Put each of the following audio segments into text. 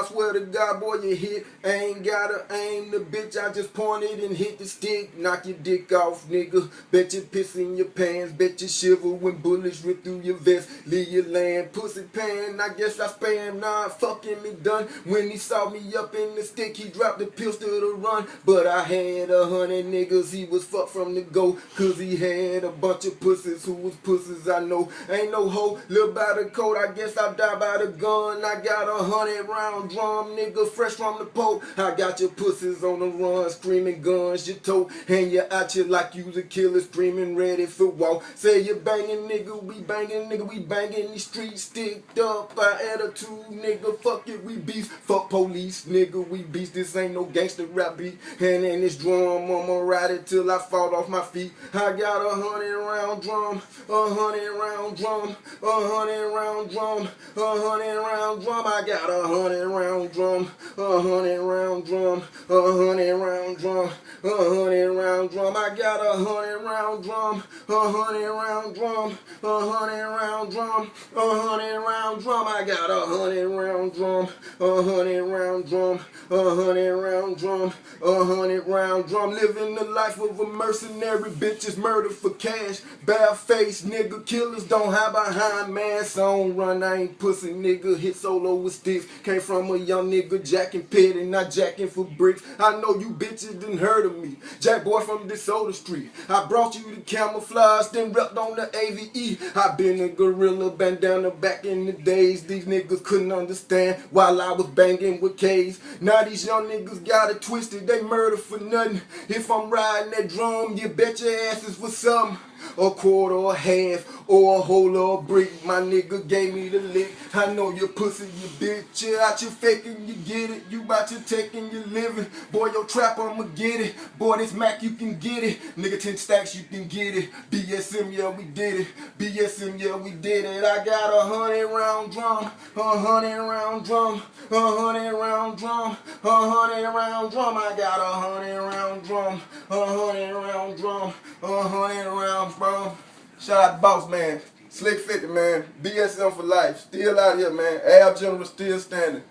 swear to God, boy, you hit. I ain't gotta aim the bitch, I just pointed and hit the stick. Knock your dick off, nigga. Bet you piss in your pants. Bet you shiver when bullets rip through your vest. Leave your land, pussy pan. I guess I spam, nah, fucking me done. When he saw me up in the stick, he dropped the pistol to run. But I had 100 niggas, he was fucked from the go. Cause he had a bunch of pussies who was pussies, I know. Ain't no hoe, live by the code, I guess I die by the gun. I got 100-round drum, nigga, fresh from the pole. I got your pussies on the run, screaming guns, your toe. And you out you like you the killer, screaming ready for war. Say you banging, nigga, we banging these streets, sticked up our attitude, nigga, fuck it, we beast. Fuck police, nigga, we beast. This ain't no gangster rap beat. And in this drum, I'ma ride it till I fall off my feet. I got 100-round drum, 100-round drum, 100-round drum, 100-round drum. I got 100-round drum, 100-round drum, 100-round drum, 100-round drum. I got 100-round drum, 100-round drum, 100-round drum, 100-round drum. I got 100-round drum, 100-round drum, 100-round drum, 100-round drum. Living the life of a mercenary, bitches murder for cash. Bare face, nigga, killers don't hide behind masks. I don't run, I ain't pussy, nigga. Hit solo with sticks. Came from a young nigga jacking petty, not jacking for bricks. I know you bitches done heard of me. Jack boy from DeSoto Street. I brought you the camouflage, then repped on the AVE. I been a gorilla bandana back in the days. These niggas couldn't understand while I was banging with K's. Now these young niggas got it twisted, they murder for nothing. If I'm riding that drum, you bet your ass is for something. A quarter or a half, or a whole or a brick. My nigga gave me the lick. I know you pussy, you bitch. You out your faking, you get it. You about to take and you living. Boy, your trap, I'ma get it. Boy, this Mac, you can get it. Nigga, 10 stacks, you can get it. BSM, yeah, we did it. BSM, yeah, we did it. I got 100-round drum, 100-round drum, 100-round drum, 100-round drum. I got 100-round drum, 100-round drum, 100-round drum. Shout out to Boss Man, Slick 50, man. BSM for life. Still out here, man. Ab General still standing.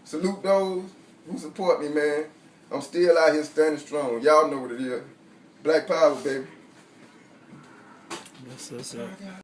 Salute those who support me, man. I'm still out here standing strong. Y'all know what it is. Black power, baby. Yes, sir.